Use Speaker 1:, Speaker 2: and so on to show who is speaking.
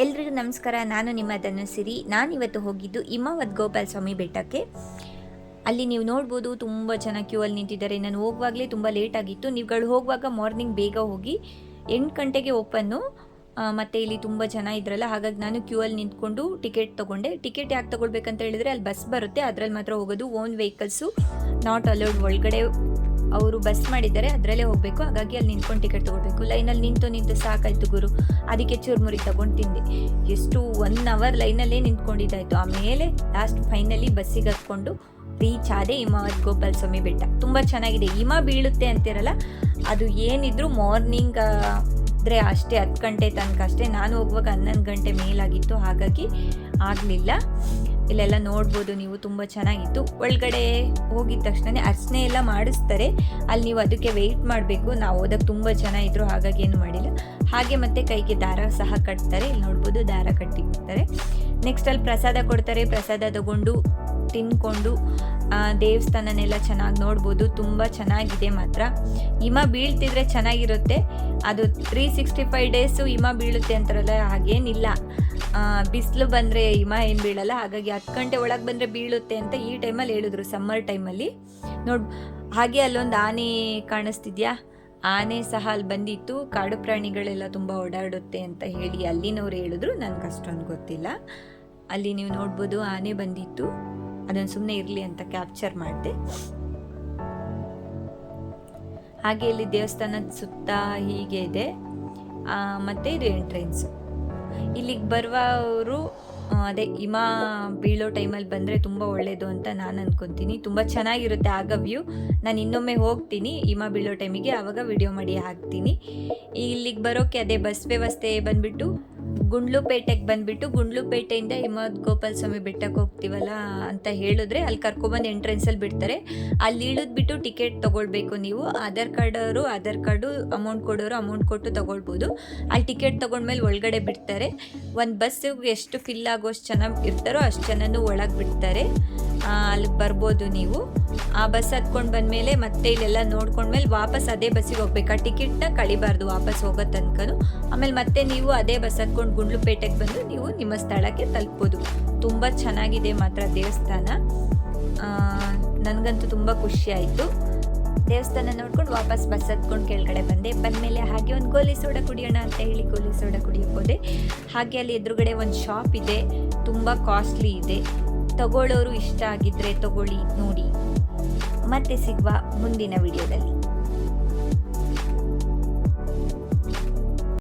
Speaker 1: ಎಲ್ರಿಗೂ ನಮಸ್ಕಾರ. ನಾನು ನಿಮ್ಮ ಧನುಸಿರಿ. ನಾನಿವತ್ತು ಹೋಗಿದ್ದು ಹಿಮವದ್ ಗೋಪಾಲ ಸ್ವಾಮಿ ಬೆಟ್ಟಕ್ಕೆ. ಅಲ್ಲಿ ನೀವು ನೋಡ್ಬೋದು ತುಂಬ ಚೆನ್ನಾಗಿ ಕ್ಯೂ ಅಲ್ಲಿ ನಿಂತಿದ್ದಾರೆ. ನಾನು ಹೋಗುವಾಗಲೇ ತುಂಬ ಲೇಟ್ ಆಗಿತ್ತು. ನೀವುಗಳು ಹೋಗುವಾಗ ಮಾರ್ನಿಂಗ್ ಬೇಗ ಹೋಗಿ, 8 ಗಂಟೆಗೆ ಓಪನ್ನು. ಮತ್ತು ಇಲ್ಲಿ ತುಂಬ ಜನ ಇದ್ರಲ್ಲ, ಹಾಗಾಗಿ ನಾನು ಕ್ಯೂ ಅಲ್ಲಿ ನಿಂತ್ಕೊಂಡು ಟಿಕೆಟ್ ತೊಗೊಂಡೆ. ಟಿಕೆಟ್ ಯಾಕೆ ತೊಗೊಳ್ಬೇಕಂತ ಹೇಳಿದರೆ ಅಲ್ಲಿ ಬಸ್ ಬರುತ್ತೆ, ಅದರಲ್ಲಿ ಮಾತ್ರ ಹೋಗೋದು. Own vehicles not allowed. ಒಳಗಡೆ ಅವರು ಬಸ್ ಮಾಡಿದ್ದಾರೆ, ಅದರಲ್ಲೇ ಹೋಗಬೇಕು. ಹಾಗಾಗಿ ಅಲ್ಲಿ ನಿಂತ್ಕೊಂಡು ಟಿಕೆಟ್ ತೊಗೊಳ್ಬೇಕು. ಲೈನಲ್ಲಿ ನಿಂತು ಸಾಕಾಯ್ತು ಗುರು, ಅದಕ್ಕೆ ಚೂರ್ಮುರಿ ತೊಗೊಂಡು ತಿಂದೆ. ಎಷ್ಟು 1 ಅವರ್ ಲೈನಲ್ಲೇ ನಿಂತ್ಕೊಂಡಿದ್ದಾಯಿತು. ಆಮೇಲೆ ಲಾಸ್ಟ್ ಫೈನಲಿ ಬಸ್ಸಿಗೆ ಹತ್ಕೊಂಡು ರೀಚ್ ಆದೆ ಹಿಮವದ್ ಗೋಪಾಲ ಸ್ವಾಮಿ ಬೆಟ್ಟ. ತುಂಬ ಚೆನ್ನಾಗಿದೆ. ಹಿಮ ಬೀಳುತ್ತೆ ಅಂತಿರಲ್ಲ, ಅದು ಏನಿದ್ರು ಮಾರ್ನಿಂಗ್ ಆದರೆ ಅಷ್ಟೇ, 10 ಗಂಟೆ ತನಕ ಅಷ್ಟೇ. ನಾನು ಹೋಗುವಾಗ 11 ಗಂಟೆ ಮೇಲಾಗಿತ್ತು, ಹಾಗಾಗಿ ಆಗಲಿಲ್ಲ. ಇಲ್ಲೆಲ್ಲ ನೋಡ್ಬೋದು ನೀವು, ತುಂಬ ಚೆನ್ನಾಗಿತ್ತು. ಒಳಗಡೆ ಹೋಗಿದ ತಕ್ಷಣ ಅರ್ಚನೆ ಎಲ್ಲ ಮಾಡಿಸ್ತಾರೆ. ಅಲ್ಲಿ ನೀವು ಅದಕ್ಕೆ ವೆಯ್ಟ್ ಮಾಡಬೇಕು. ನಾವು ಹೋದಾಗ ತುಂಬ ಜನ ಇದ್ದರು, ಹಾಗಾಗಿ ಏನು ಮಾಡಿಲ್ಲ. ಹಾಗೆ ಮತ್ತು ಕೈಗೆ ದಾರ ಸಹ ಕಟ್ತಾರೆ. ಇಲ್ಲಿ ನೋಡ್ಬೋದು, ದಾರ ಕಟ್ಟಿರ್ತಾರೆ. ನೆಕ್ಸ್ಟ್ ಅಲ್ಲಿ ಪ್ರಸಾದ ಕೊಡ್ತಾರೆ. ಪ್ರಸಾದ ತಗೊಂಡು ತಿನ್ಕೊಂಡು ದೇವಸ್ಥಾನನೆಲ್ಲ ಚೆನ್ನಾಗಿ ನೋಡ್ಬೋದು. ತುಂಬ ಚೆನ್ನಾಗಿದೆ ಮಾತ್ರ. ಹಿಮ ಬೀಳ್ತಿದ್ರೆ ಚೆನ್ನಾಗಿರುತ್ತೆ. ಅದು 365 ಡೇಸು ಹಿಮ ಬೀಳುತ್ತೆ ಅಂತಾರಲ್ಲ, ಹಾಗೇನಿಲ್ಲ. ಬಿಸಿಲು ಬಂದರೆ ಹಿಮ ಏನು ಬೀಳಲ್ಲ. ಹಾಗಾಗಿ 10 ಗಂಟೆ ಒಳಗೆ ಬಂದರೆ ಬೀಳುತ್ತೆ ಅಂತ ಈ ಟೈಮಲ್ಲಿ ಹೇಳಿದ್ರು, ಸಮ್ಮರ್ ಟೈಮಲ್ಲಿ. ಹಾಗೆ ಅಲ್ಲೊಂದು ಆನೆ ಕಾಣಿಸ್ತಿದ್ಯಾ, ಆನೆ ಸಹ ಅಲ್ಲಿ ಬಂದಿತ್ತು. ಕಾಡು ಪ್ರಾಣಿಗಳೆಲ್ಲ ತುಂಬ ಓಡಾಡುತ್ತೆ ಅಂತ ಹೇಳಿ ಅಲ್ಲಿನವ್ರು ಹೇಳಿದ್ರು, ನನಗೆ ಅಷ್ಟೊಂದು ಗೊತ್ತಿಲ್ಲ. ಅಲ್ಲಿ ನೀವು ನೋಡ್ಬೋದು, ಆನೆ ಬಂದಿತ್ತು. ಅದನ್ನು ಸುಮ್ಮನೆ ಇರಲಿ ಅಂತ ಕ್ಯಾಪ್ಚರ್ ಮಾಡಿದೆ. ಹಾಗೆ ಇಲ್ಲಿ ದೇವಸ್ಥಾನದ ಸುತ್ತ ಹೀಗೆ ಇದೆ. ಮತ್ತು ಇದು ಎಂಟ್ರೆನ್ಸು. ಇಲ್ಲಿಗೆ ಬರುವವರು ಅದೇ ಹಿಮ ಬೀಳೋ ಟೈಮಲ್ಲಿ ಬಂದರೆ ತುಂಬ ಒಳ್ಳೆಯದು ಅಂತ ನಾನು ಅಂದ್ಕೊತೀನಿ. ತುಂಬ ಚೆನ್ನಾಗಿರುತ್ತೆ ಆಗ ವ್ಯೂ. ನಾನು ಇನ್ನೊಮ್ಮೆ ಹೋಗ್ತೀನಿ ಹಿಮ ಬೀಳೋ ಟೈಮಿಗೆ, ಆವಾಗ ವಿಡಿಯೋ ಮಾಡಿ ಹಾಕ್ತೀನಿ. ಇಲ್ಲಿಗೆ ಬರೋಕ್ಕೆ ಅದೇ ಬಸ್ ವ್ಯವಸ್ಥೆ ಬಂದುಬಿಟ್ಟು ಗುಂಡ್ಲುಪೇಟೆಗೆ ಬಂದುಬಿಟ್ಟು, ಗುಂಡ್ಲುಪೇಟೆಯಿಂದ ಹಿಮವದ್ ಗೋಪಾಲ ಸ್ವಾಮಿ ಬೆಟ್ಟಕ್ಕೆ ಹೋಗ್ತೀವಲ್ಲ ಅಂತ ಹೇಳಿದ್ರೆ ಅಲ್ಲಿ ಕರ್ಕೊಬಂದು ಎಂಟ್ರೆನ್ಸಲ್ಲಿ ಬಿಡ್ತಾರೆ. ಅಲ್ಲಿ ಇಳಿದ್ಬಿಟ್ಟು ಟಿಕೆಟ್ ತೊಗೊಳ್ಬೇಕು ನೀವು. ಆಧಾರ್ ಕಾರ್ಡು ಅಮೌಂಟ್ ಕೊಡೋರು ಅಮೌಂಟ್ ಕೊಟ್ಟು ತೊಗೊಳ್ಬೋದು. ಅಲ್ಲಿ ಟಿಕೆಟ್ ತೊಗೊಂಡ್ಮೇಲೆ ಒಳಗಡೆ ಬಿಡ್ತಾರೆ. ಒಂದು ಬಸ್ಸಿಗೆ ಎಷ್ಟು ಫಿಲ್ ಆಗೋಷ್ಟು ಜನ ಇರ್ತಾರೋ ಅಷ್ಟು ಜನನೂ ಒಳಗೆ ಬಿಡ್ತಾರೆ. ಅಲ್ಲಿಗೆ ಬರ್ಬೋದು ನೀವು. ಆ ಬಸ್ ಹತ್ಕೊಂಡು ಬಂದಮೇಲೆ ಮತ್ತೆ ಇಲ್ಲೆಲ್ಲ ನೋಡ್ಕೊಂಡ್ಮೇಲೆ ವಾಪಸ್ ಅದೇ ಬಸ್ಸಿಗೆ ಹೋಗ್ಬೇಕು. ಆ ಟಿಕೆಟ್ನ ಕಳಿಬಾರ್ದು ವಾಪಸ್ ಹೋಗೋ ತನಕನೂ. ಆಮೇಲೆ ಮತ್ತೆ ನೀವು ಅದೇ ಬಸ್ ಹತ್ಕೊಂಡು ಗುಂಡ್ಲುಪೇಟೆಗೆ ಬಂದು ನೀವು ನಿಮ್ಮ ಸ್ಥಳಕ್ಕೆ ತಲುಪ್ಬೋದು. ತುಂಬ ಚೆನ್ನಾಗಿದೆ ಮಾತ್ರ ದೇವಸ್ಥಾನ. ನನಗಂತೂ ತುಂಬ ಖುಷಿ ಆಯಿತು. ದೇವಸ್ಥಾನ ನೋಡ್ಕೊಂಡು ವಾಪಸ್ ಬಸ್ ಹತ್ಕೊಂಡು ಕೆಳಗಡೆ ಬಂದಮೇಲೆ ಹಾಗೆ ಒಂದು ಗೋಲಿ ಸೋಡಾ ಕುಡಿಯೋಣ ಅಂತ ಹೇಳಿ ಗೋಲಿ ಸೋಡಾ ಕುಡಿಯೋಕೆ ಹೋದೆ. ಹಾಗೆ ಅಲ್ಲಿ ಎದುರುಗಡೆ ಒಂದು ಶಾಪ್ ಇದೆ, ತುಂಬ ಕಾಸ್ಟ್ಲಿ ಇದೆ. ತಗೊಳ್ಳೋರು ಇಷ್ಟ ಆಗಿದ್ದರೆ ತಗೊಳ್ಳಿ, ನೋಡಿ. ಮತ್ತೆ ಸಿಗುವ ಮುಂದಿನ ವಿಡಿಯೋದಲ್ಲಿ.